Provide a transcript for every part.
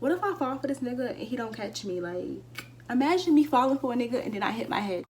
What if I fall for this nigga and he don't catch me? Like, imagine me falling for a nigga and then I hit my head.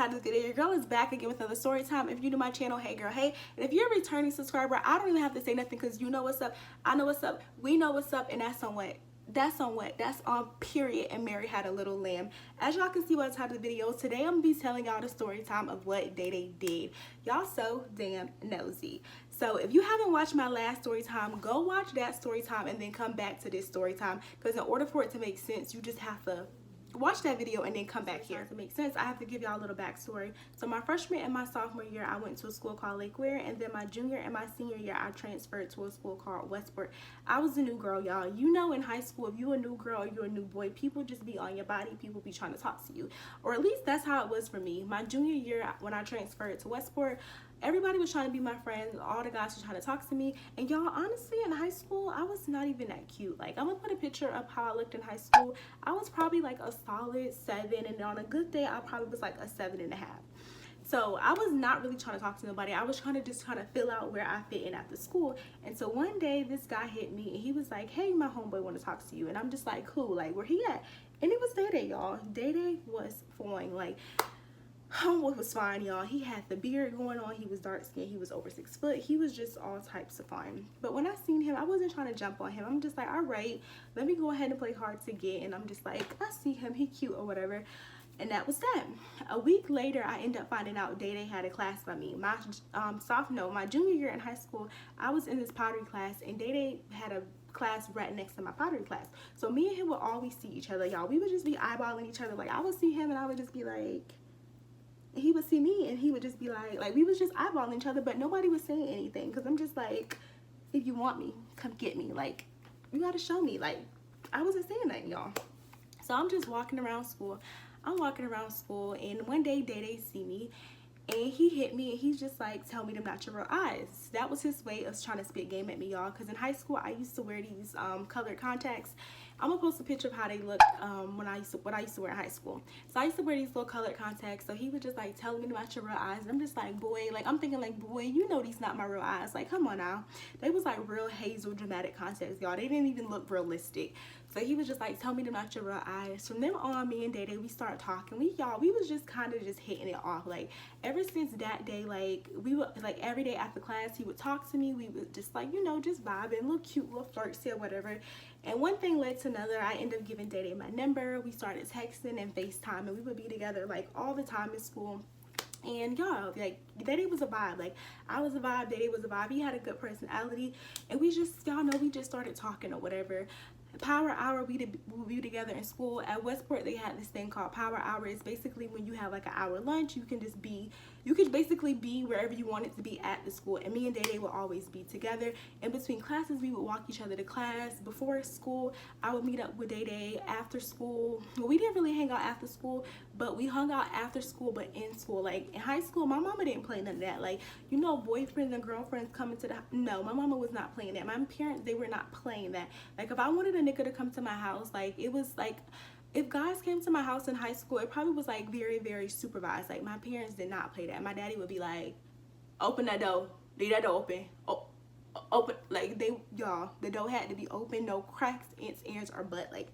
This video. Your girl is back again with another story time. If you're new to my channel, hey girl, hey. And if you're a returning subscriber, I don't even have to say nothing because you know what's up, I know what's up, we know what's up, and that's on what? That's on period. And Mary had a little lamb. As y'all can see by the title of the video, today I'm gonna be telling y'all the story time of what Dae Dae did. Y'all so damn nosy. So if you haven't watched my last story time, go watch that story time and then come back to this story time, because in order for it to make sense, you just have to watch that video and then come back here. To make sense, I have to give y'all a little backstory. So my freshman and my sophomore year, I went to a school called Lake Weir, and then my junior and my senior year, I transferred to a school called Westport. I was a new girl, y'all. You know, in high school, if you a new girl or you a new boy, people just be on your body. People be trying to talk to you, or at least that's how it was for me. My junior year, when I transferred to Westport, everybody was trying to be my friend. All the guys were trying to talk to me. And y'all, honestly, in high school, I was not even that cute. Like, I'm gonna put a picture of how I looked in high school. I was probably like a solid 7, and on a good day, I probably was like a 7.5. So I was not really trying to talk to nobody. I was trying to just kind of fill out where I fit in after school. And so one day, this guy hit me, and he was like, "Hey, my homeboy want to talk to you." And I'm just like, "Cool, like, where he at?" And it was Dae Dae, y'all. Dae Dae was fine. Like, homeboy was fine, y'all. He had the beard going on. He was dark skinned. He was over 6 foot. He was just all types of fine. But when I seen him, I wasn't trying to jump on him. I'm just like, all right, let me go ahead and play hard to get. And I'm just like, I see him, he cute or whatever. And that was that. A week later, I ended up finding out Dae Dae had a class by me. My my junior year in high school, I was in this pottery class, and Dae Dae had a class right next to my pottery class. So me and him would always see each other, y'all. We would just be eyeballing each other. Like, I would see him and I would just be like, he would see me and he would just be like we was just eyeballing each other, but nobody was saying anything, because I'm just like, if you want me, come get me. Like, you gotta show me. Like, I wasn't saying nothing, y'all. So I'm just walking around school. I'm walking around school, and one day Dae Dae see me, and he hit me, and he's just like, "Tell me them not your real eyes." That was his way of trying to spit game at me, y'all, because in high school I used to wear these colored contacts. I'm gonna post a picture of how they looked what I used to wear in high school. So I used to wear these little colored contacts. So he was just like, "Tell me about your real eyes." And I'm just like, boy, like, I'm thinking like, boy, you know these not my real eyes. Like, come on now. They was like real hazel dramatic contacts, y'all. They didn't even look realistic. So he was just like, "Tell me them not your real eyes." From then on, me and Dae Dae, we started talking. We was just kind of just hitting it off. Like, ever since that day, like, we would, like, every day after class, he would talk to me. We would just, like, you know, just vibing, little cute, little flirtsy or whatever. And one thing led to another. I ended up giving Dae Dae my number. We started texting and FaceTime, and we would be together like all the time in school. And y'all, like, Dae Dae was a vibe. Like, I was a vibe, Dae Dae was a vibe. He had a good personality, and we just, y'all know, we just started talking or whatever. Power hour, we would be together in school. At Westport, they had this thing called power hour. It's basically when you have like an hour lunch, you can basically be wherever you wanted to be at the school. And me and Dae Dae would always be together. In between classes, we would walk each other to class. Before school, I would meet up with Dae Dae after school. Well, we didn't really hang out after school, but we hung out after school, but in school. Like, in high school, my mama didn't play none of that. Like, you know, boyfriends and girlfriends coming to the, no, my mama was not playing that. My parents, they were not playing that. Like, if I wanted a nigga to come to my house, like, it was like, if guys came to my house in high school, it probably was like very, very supervised. Like, my parents did not play that. My daddy would be like, "Open that door, leave that door open, open." Like, y'all, the door had to be open, no cracks, ants, ears, or butt. Like,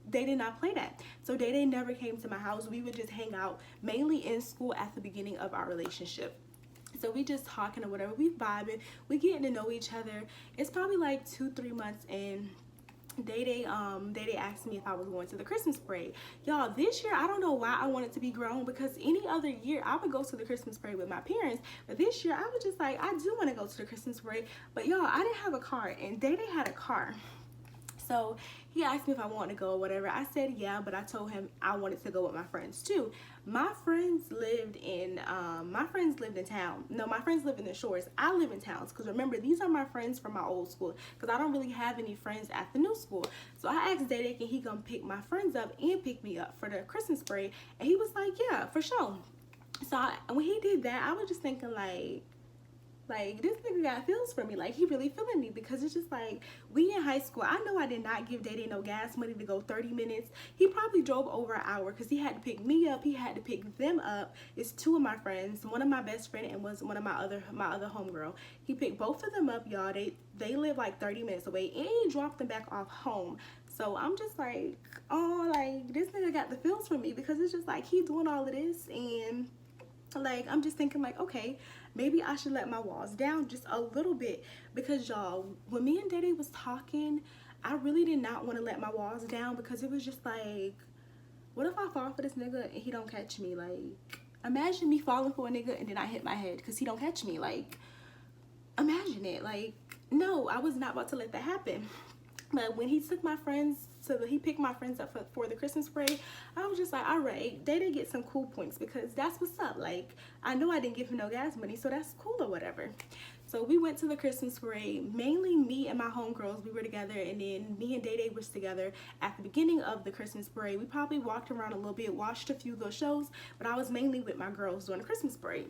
they did not play that. So Dae Dae never came to my house. We would just hang out mainly in school at the beginning of our relationship. So we just talking or whatever, we vibing, we getting to know each other. It's probably like 2-3 months in. Dae Dae asked me if I was going to the Christmas parade. Y'all, this year, I don't know why I wanted to be grown, because any other year I would go to the Christmas parade with my parents, but this year I was just like, I do want to go to the Christmas parade. But y'all, I didn't have a car, and Dae Dae had a car. So he asked me if I wanted to go or whatever. I said yeah, but I told him I wanted to go with my friends too. My friends lived in town. No, my friends live in the shores. I live in towns, because remember, these are my friends from my old school, because I don't really have any friends at the new school. So I asked Dae Dae, can he come pick my friends up and pick me up for the Christmas parade? And he was like, yeah, for sure. So when he did that, I was just thinking like, Like, this nigga got feels for me. Like, he really feeling me, because it's just like, we in high school. I know I did not give Dae Dae no gas money to go 30 minutes. He probably drove over an hour because he had to pick me up. He had to pick them up. It's two of my friends, one of my best friend and was one of my other homegirl. He picked both of them up, y'all. They live like 30 minutes away, and he dropped them back off home. So I'm just like, oh, like, this nigga got the feels for me, because it's just like, he doing all of this, and like, I'm just thinking like, okay, maybe I should let my walls down just a little bit, because y'all, when me and Dae Dae was talking, I really did not want to let my walls down, because it was just like, what if I fall for this nigga and he don't catch me? Like, imagine me falling for a nigga and then I hit my head because he don't catch me. Like, imagine it. Like, no, I was not about to let that happen. But when he took my friends he picked my friends up for the Christmas parade, I was just like, all right, they did get some cool points, because that's what's up. Like, I know I didn't give him no gas money, so that's cool or whatever. So we went to the Christmas parade. Mainly me and my homegirls, we were together, and then me and Dae Dae was together at the beginning of the Christmas parade. We probably walked around a little bit, watched a few of those shows, but I was mainly with my girls during the Christmas parade.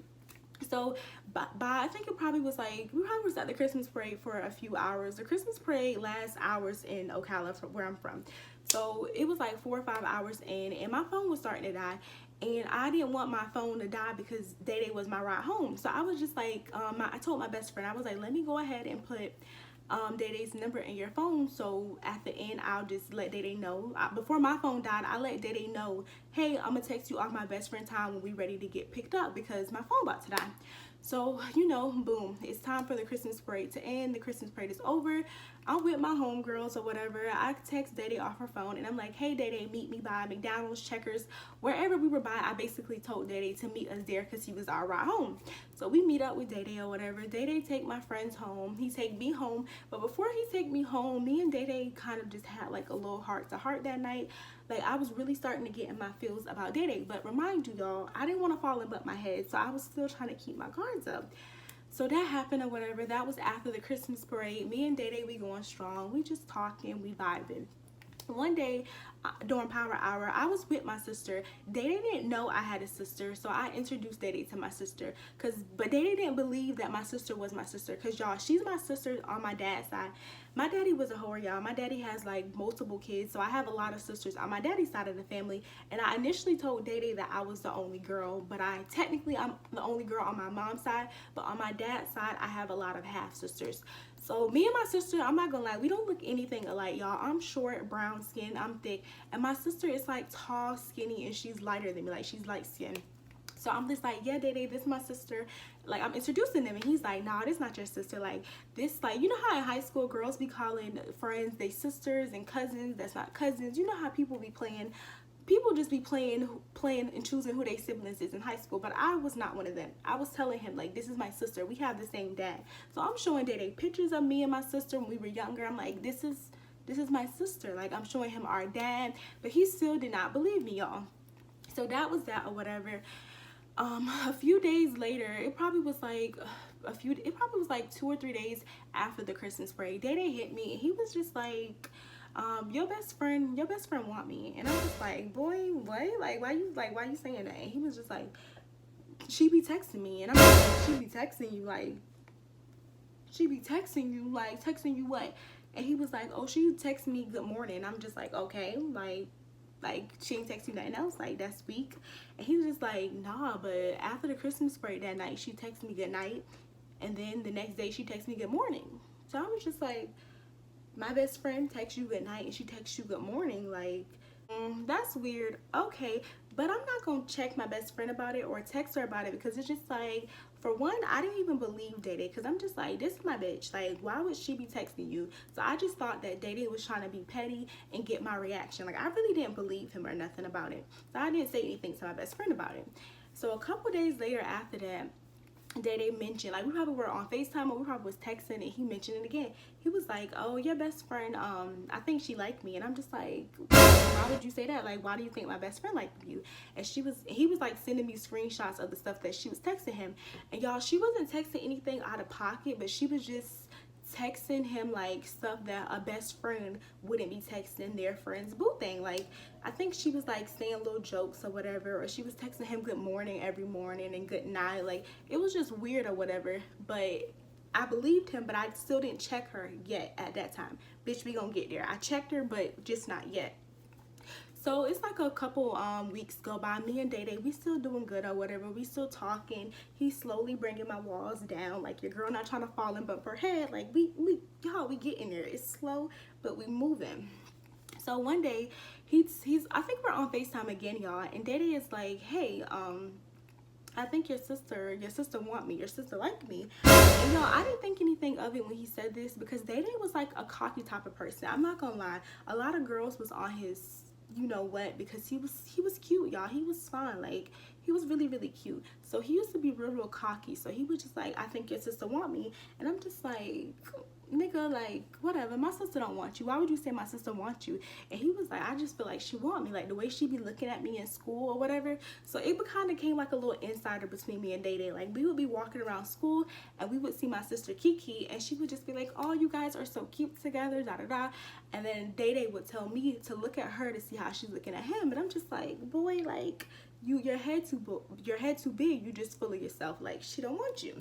So by I think it probably was like, we probably was at the Christmas parade for a few hours. The Christmas parade lasts hours in Ocala, from where I'm from. So it was like 4 or 5 hours in, and my phone was starting to die. And I didn't want my phone to die because Dae Dae was my ride home. So I was just like, I told my best friend, I was like, let me go ahead and put Dae Dae's number in your phone, so at the end I'll just let Dae Dae know. Before my phone died, I let Dae Dae know, hey, I'm gonna text you off my best friend time when we ready to get picked up, because my phone about to die. So, you know, boom, it's time for the Christmas parade to end. The Christmas parade is over. I'm with my homegirls or whatever. I text Dae Dae off her phone, and I'm like, hey, Dae Dae, meet me by McDonald's, Checkers, wherever we were by. I basically told Dae Dae to meet us there because he was our ride home. So we meet up with Dae Dae or whatever. Dae Dae take my friends home. He take me home. But before he take me home, me and Dae Dae kind of just had like a little heart-to-heart that night. Like, I was really starting to get in my feels about Dae Dae. But remind you, y'all, I didn't want to fall in but my head, so I was still trying to keep my guards up. So that happened or whatever. That was after the Christmas parade. Me and Dae Dae, we going strong. We just talking, we vibing. One day during power hour, I was with my sister. Dae Dae didn't know I had a sister, so I introduced Dae Dae to my sister. But Dae Dae didn't believe that my sister was my sister, because y'all, she's my sister on my dad's side. My daddy was a whore, y'all. My daddy has like multiple kids, so I have a lot of sisters on my daddy's side of the family. And I initially told Dae Dae that I was the only girl, but I'm the only girl on my mom's side. But on my dad's side, I have a lot of half sisters. So me and my sister, I'm not gonna lie, we don't look anything alike, y'all. I'm short, brown skin, I'm thick, and my sister is like tall, skinny, and she's lighter than me, like she's light skinned. So I'm just like, yeah, Dae Dae, this is my sister. Like, I'm introducing them, and he's like, nah, this not your sister. Like, this, like, you know how in high school girls be calling friends they sisters and cousins that's not cousins. You know how people be playing. People just be playing and choosing who their siblings is in high school, but I was not one of them. I was telling him, like, this is my sister. We have the same dad. So I'm showing Dae Dae pictures of me and my sister when we were younger. I'm like, this is my sister. Like, I'm showing him our dad, but he still did not believe me, y'all. So that was that or whatever. A few days later, it probably was like 2 or 3 days after the Christmas parade, Dae Dae hit me, and he was just like, your best friend want me. And I was like, boy, what? Like, why you saying that? And he was just like, she be texting me. And I'm like, she be texting you what? And he was like, oh, she texted me good morning. I'm just like, okay, like she ain't text you nothing else, like that's weak. And he was just like, nah, but after the Christmas parade that night, she texted me good night, and then the next day she texted me good morning. So I was just like, my best friend texts you good night and she texts you good morning, like, that's weird. Okay, but I'm not gonna check my best friend about it or text her about it, because it's just like, for one, I didn't even believe Dae Dae, because I'm just like, this is my bitch. Like, why would she be texting you? So I just thought that Dae Dae was trying to be petty and get my reaction. Like, I really didn't believe him or nothing about it. So I didn't say anything to my best friend about it. So a couple days later after that, Dae Dae mentioned, like, we probably were on FaceTime or we probably was texting, and he mentioned it again. He was like, oh, your best friend, I think she liked me. And I'm just like, why would you say that? Like, why do you think my best friend liked you? And he was like sending me screenshots of the stuff that she was texting him. And y'all, she wasn't texting anything out of pocket, but she was just texting him like stuff that a best friend wouldn't be texting their friend's boo thing. Like, I think she was like saying little jokes or whatever, or she was texting him good morning every morning and good night. Like, it was just weird or whatever. But I believed him, but I still didn't check her yet at that time. Bitch, we gonna get there. I checked her, but just not yet. So it's like a couple weeks go by. Me and Dae Dae, we still doing good or whatever. We still talking. He's slowly bringing my walls down. Like, your girl not trying to fall and bump her head. Like, y'all, we getting there. It's slow, but we moving. So one day, he's I think we're on FaceTime again, y'all. And Dae Dae is like, hey, I think your sister want me. Your sister like me. And y'all, I didn't think anything of it when he said this, because Dae Dae was like a cocky type of person. I'm not gonna lie. A lot of girls was on his, you know what, because he was cute, y'all. He was fun. Like, he was really, really cute. So he used to be real cocky. So he was just like, I think your sister want me. And I'm just like, nigga, like, whatever. My sister don't want you. Why would you say my sister wants you? And he was like, I just feel like she want me, like the way she be looking at me in school or whatever. So it kind of came like a little insider between me and Dae Dae. Like, we would be walking around school and we would see my sister Kiki, and she would just be like, oh, you guys are so cute together, da da da. And then Dae Dae would tell me to look at her to see how she's looking at him. And I'm just like, boy, like, your head too big. You just full of yourself. Like, she don't want you.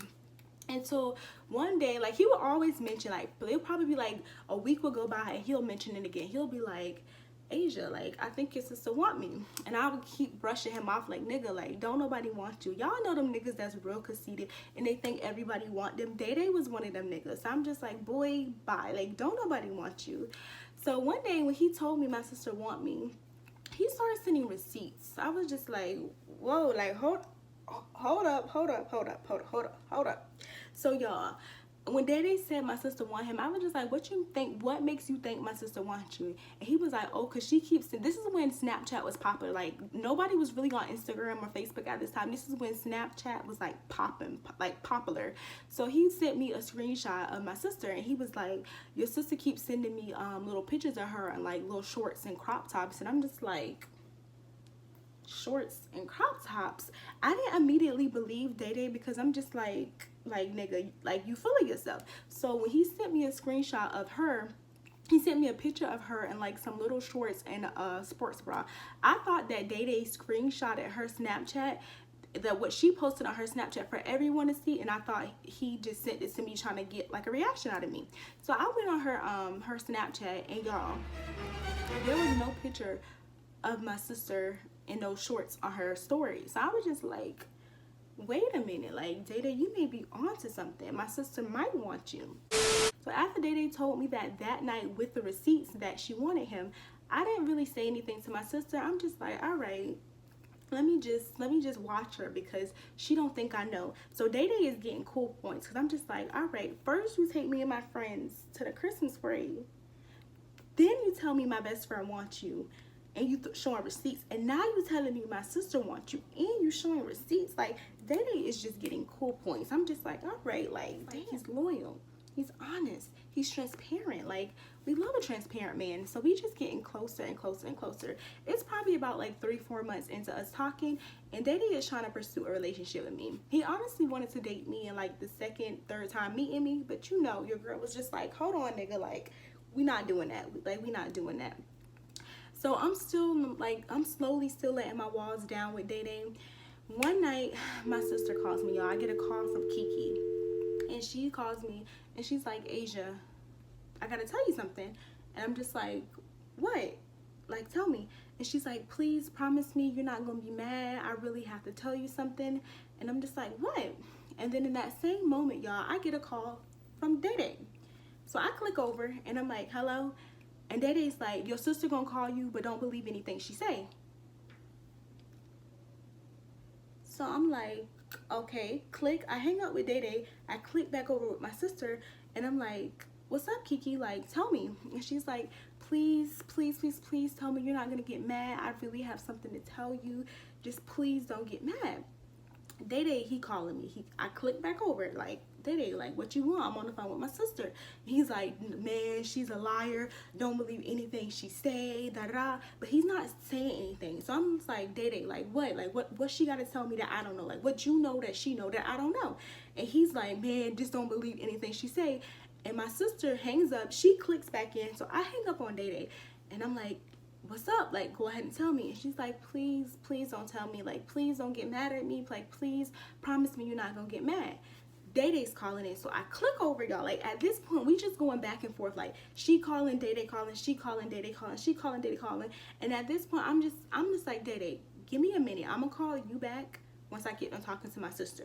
And so one day, like, he would always mention, like, it'll probably be like a week will go by and he'll mention it again. He'll be like, Asia, like, I think your sister want me. And I would keep brushing him off like, nigga, like, don't nobody want you. Y'all know them niggas that's real conceited and they think everybody want them. Dae Dae was one of them niggas. So I'm just like, boy, bye. Like, don't nobody want you. So one day when he told me my sister want me, he started sending receipts. I was just like, whoa, like, hold up. So y'all, when Dae Dae said my sister want him, I was just like, what makes you think my sister wants you? And he was like, oh, because she keeps, this is when Snapchat was popular. Like, nobody was really on Instagram or Facebook at this time. This is when Snapchat was like popping, like popular. So he sent me a screenshot of my sister, and he was like, your sister keeps sending me little pictures of her and like little shorts and crop tops. And I'm just like, shorts and crop tops? I didn't immediately believe Dae Dae, because I'm just like nigga, like, you full of yourself. So when he sent me a screenshot of her, he sent me a picture of her in like some little shorts and a sports bra. I thought that Dae Dae screenshotted her Snapchat, that what she posted on her Snapchat for everyone to see, and I thought he just sent it to me trying to get like a reaction out of me. So I went on her Snapchat, and y'all, there was no picture of my sister in those shorts on her story. So I was just like, wait a minute, like, Dae Dae, you may be onto something. My sister might want you. So after Dae Dae told me that night with the receipts that she wanted him, I didn't really say anything to my sister. I'm just like, all right, let me just watch her, because she don't think I know. So Dae Dae is getting cool points, because I'm just like, all right, first you take me and my friends to the Christmas parade, then you tell me my best friend wants you, and you showing receipts, and now you telling me my sister wants you, and you showing receipts. Like, Dae Dae is just getting cool points. I'm just like, all right, like, he's loyal, he's honest, he's transparent. Like, we love a transparent man. So we just getting closer and closer and closer. It's probably about like 3-4 months into us talking, and Dae Dae is trying to pursue a relationship with me. He honestly wanted to date me in like the third time meeting me, but you know, your girl was just like, hold on, nigga, like, we not doing that. Like, we not doing that. So I'm still like, I'm slowly still letting my walls down with Dae Dae. One night, my sister calls me, y'all. I get a call from Kiki, and she calls me, and she's like, Asia, I gotta tell you something. And I'm just like, what? Like, tell me. And she's like, please promise me you're not gonna be mad. I really have to tell you something. And I'm just like, what? And then in that same moment, y'all, I get a call from Dae Dae. So I click over, and I'm like, hello? And Dae Dae's like, your sister gonna call you, but don't believe anything she say. So I'm like, okay, click. I hang up with Dae Dae. I click back over with my sister, and I'm like, what's up, Kiki? Like, tell me. And she's like, please, please, please, please tell me you're not gonna get mad. I really have something to tell you. Just please don't get mad. Dae Dae, he calling me. I click back over, like, Dae Dae, like, what you want? I'm on the phone with my sister. He's like, man, she's a liar. Don't believe anything she say, da da da. But he's not saying anything. So I'm just like, Dae Dae, like, what? Like, what she got to tell me that I don't know? Like, what you know that she know that I don't know? And he's like, man, just don't believe anything she say. And my sister hangs up. She clicks back in. So I hang up on Dae Dae. And I'm like, what's up? Like, go ahead and tell me. And she's like, please, please don't tell me. Like, please don't get mad at me. Like, please promise me you're not going to get mad. Dae Dae's calling in. So I click over, y'all. Like, at this point, we just going back and forth. Like, she calling, Dae Dae calling, she calling, Dae Dae calling, she calling, Dae Dae calling. And at this point, I'm just like, Dae Dae, give me a minute. I'm going to call you back once I get done talking to my sister.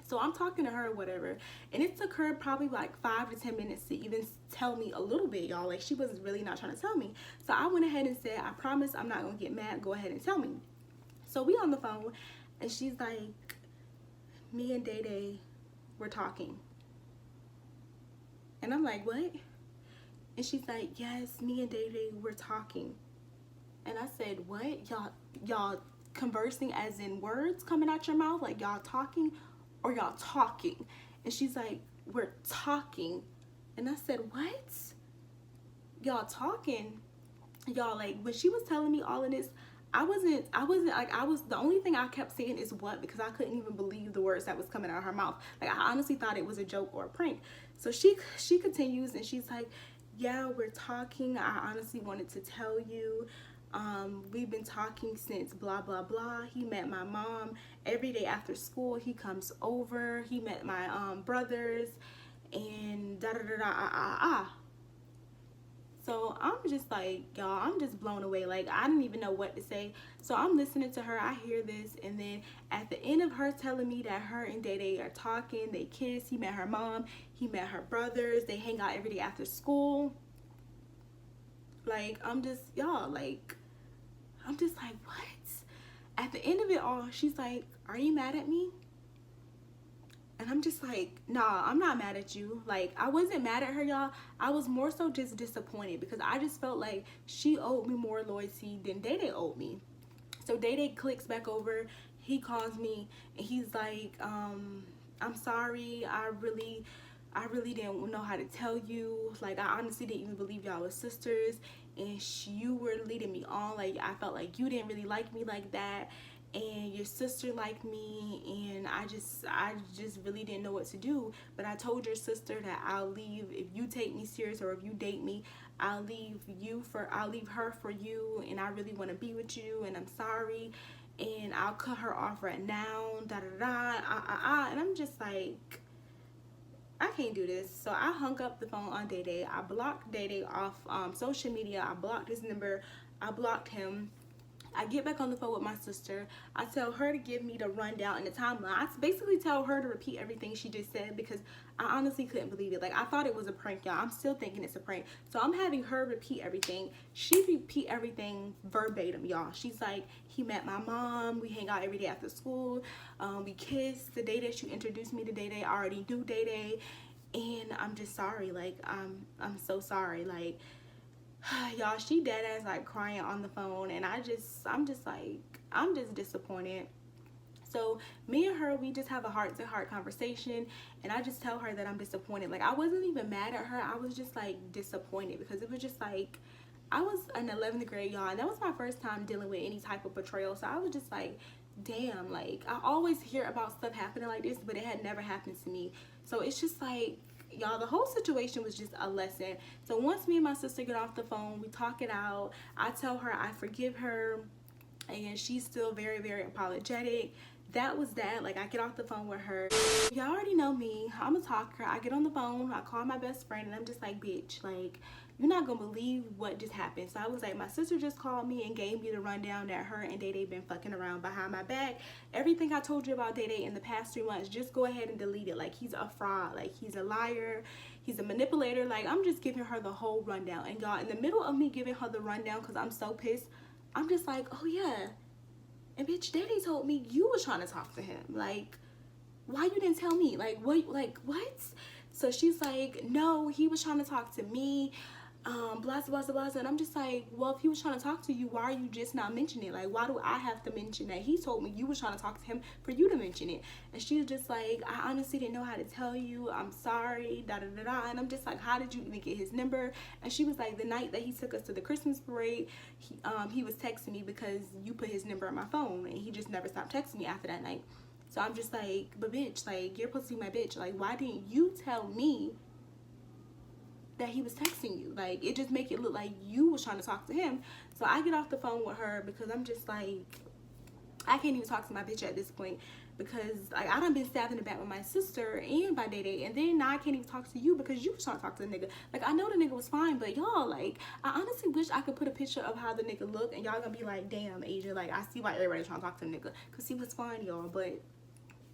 So I'm talking to her or whatever, and it took her probably like 5 to 10 minutes to even tell me a little bit, y'all. Like, she was really not trying to tell me. So I went ahead and said, I promise I'm not gonna get mad. Go ahead and tell me. So we on the phone, and she's like, me and Dae Dae were talking. And I'm like, what? And she's like, yes, me and Dae Dae were talking. And I said, what? Y'all conversing as in words coming out your mouth? Like, y'all talking? Or y'all talking? And she's like, we're talking. And I said, what? Y'all talking? Y'all, like, when she was telling me all of this, I wasn't like, the only thing I kept saying is what, because I couldn't even believe the words that was coming out of her mouth. Like, I honestly thought it was a joke or a prank. So she continues, and she's like, yeah, we're talking. I honestly wanted to tell you, we've been talking since blah blah blah. He met my mom every day after school. He comes over. He met my brothers, and da da da da. So I'm just like, y'all, I'm just blown away. Like, I didn't even know what to say. So I'm listening to her. I hear this, and then at the end of her telling me that her and Dae Dae are talking, they kiss. He met her mom. He met her brothers. They hang out every day after school. Like, I'm just, y'all, like, I'm just like, what? At the end of it all, she's like, are you mad at me? And I'm just like, nah, I'm not mad at you. Like, I wasn't mad at her, y'all. I was more so just disappointed, because I just felt like she owed me more loyalty than Dae Dae owed me. So Dae Dae clicks back over. He calls me, and he's like, I'm sorry. I really didn't know how to tell you. Like, I honestly didn't even believe y'all was sisters, and you were leading me on. Like, I felt like you didn't really like me like that, and your sister liked me, and I just really didn't know what to do. But I told your sister that I'll leave if you take me serious, or if you date me, I'll leave her for you, and I really want to be with you, and I'm sorry, and I'll cut her off right now, da da da, and I'm just like, I can't do this. So I hung up the phone on Dae Dae. I blocked Dae Dae off social media. I blocked his number. I blocked him. I get back on the phone with my sister. I tell her to give me the rundown and the timeline. I basically tell her to repeat everything she just said, because I honestly couldn't believe it. Like, I thought it was a prank, y'all. I'm still thinking it's a prank. So I'm having her repeat everything. She repeat everything verbatim, y'all. She's like, he met my mom. We hang out every day after school. We kissed. The day that you introduced me to Dae Dae, I already knew Dae Dae. And I'm just sorry. Like, I'm so sorry. Like, y'all, she dead ass like crying on the phone, and I'm just like, I'm just disappointed. So me and her, we just have a heart-to-heart conversation, and I just tell her that I'm disappointed. Like, I wasn't even mad at her. I was just like disappointed, because it was just like, I was in 11th grade, y'all, and that was my first time dealing with any type of betrayal. So I was just like, damn, like, I always hear about stuff happening like this, but it had never happened to me. So it's just like, y'all, the whole situation was just a lesson. So once me and my sister get off the phone, we talk it out. I tell her I forgive her, and she's still very, very apologetic. That was that. Like, I get off the phone with her. Y'all already know me. I'm a talker. I get on the phone, I call my best friend, and I'm just like, bitch, like, you're not gonna believe what just happened. So I was like, my sister just called me and gave me the rundown that her and Dae Dae been fucking around behind my back. Everything I told you about Dae Dae in the past 3 months, just go ahead and delete it. Like, he's a fraud. Like, he's a liar. He's a manipulator. Like, I'm just giving her the whole rundown. And y'all, in the middle of me giving her the rundown, because I'm so pissed, I'm just like, oh yeah, and bitch, Dae Dae told me you was trying to talk to him. Like, why you didn't tell me? Like, what? So she's like, no, he was trying to talk to me, blah, blah, blah, blah. And I'm just like, well, if he was trying to talk to you, why are you just not mentioning it? Like, why do I have to mention that he told me you was trying to talk to him for you to mention it? And she's just like, I honestly didn't know how to tell you. I'm sorry, da da da da. And I'm just like, how did you even get his number? And she was like, the night that he took us to the Christmas parade, he was texting me because you put his number on my phone, and he just never stopped texting me after that night. So I'm just like, but bitch, like, you're supposed to be my bitch. Like, why didn't you tell me that he was texting you. Like, it just make it look like you was trying to talk to him. So I get off the phone with her because I'm just like, I can't even talk to my bitch at this point, because like I done been stabbed in the back with my sister and by Dae Dae, and then now I can't even talk to you because you was trying to talk to the nigga. Like, I know the nigga was fine, but y'all, like, I honestly wish I could put a picture of how the nigga looked, and y'all gonna be like, damn, Asia, like, I see why everybody's trying to talk to the nigga, because he was fine, y'all, but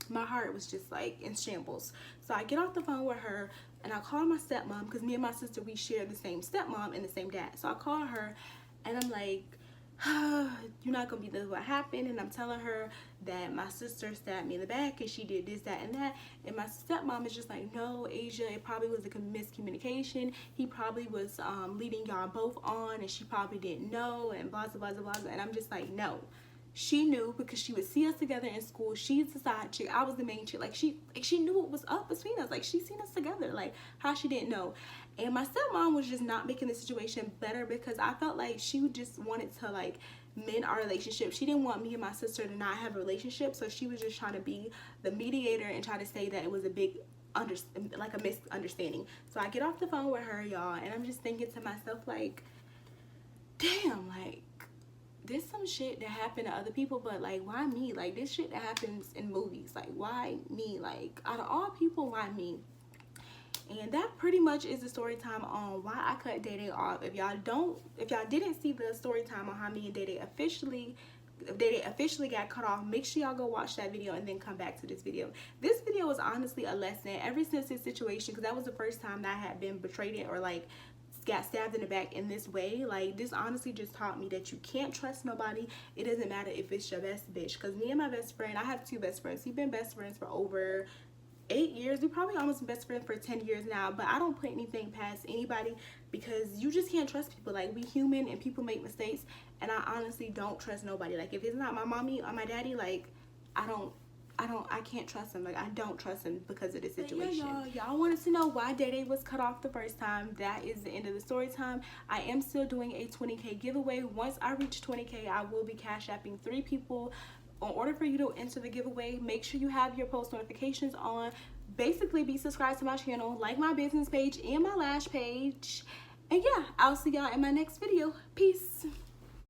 my heart was just like in shambles. So I get off the phone with her and I call my stepmom, because me and my sister, we share the same stepmom and the same dad. So I call her and I'm like, you're not gonna believe what happened. And I'm telling her that my sister stabbed me in the back and she did this, that, and that. And my stepmom is just like, no, Asia, it probably was a miscommunication. He probably was leading y'all both on, and she probably didn't know, and blah, blah, blah, blah. And I'm just like, no. She knew, because she would see us together in school. She's the side chick, I was the main chick. Like, she knew what was up between us. Like, she seen us together. Like, how she didn't know? And my stepmom was just not making the situation better, because I felt like she just wanted to like mend our relationship. She didn't want me and my sister to not have a relationship, so she was just trying to be the mediator and try to say that it was a big a misunderstanding. So I get off the phone with her, y'all, and I'm just thinking to myself, like, damn, like, this some shit that happened to other people, but like, why me? Like, this shit that happens in movies, like, why me? Like, out of all people, why me? And that pretty much is the story time on why I cut Dae Dae off. If y'all didn't see the story time on how me and Dae Dae officially got cut off, make sure y'all go watch that video and then come back to this video. This video was honestly a lesson ever since this situation, because that was the first time that I had been betrayed or like got stabbed in the back in this way. Like, this honestly just taught me that you can't trust nobody. It doesn't matter if it's your best bitch, because me and my best friend, I have 2 best friends. We've been best friends for over 8 years. We probably almost been best friends for 10 years now, but I don't put anything past anybody, because you just can't trust people. Like, we human and people make mistakes, and I honestly don't trust nobody. Like, if it's not my mommy or my daddy, like, I can't trust him. Like, I don't trust him because of the situation. Yeah, y'all wanted to know why Dae Dae was cut off the first time. That is the end of the story time. I am still doing a 20K giveaway. Once I reach 20K, I will be cash apping 3 people. In order for you to enter the giveaway, make sure you have your post notifications on. Basically, be subscribed to my channel, like my business page and my lash page. And yeah, I'll see y'all in my next video. Peace.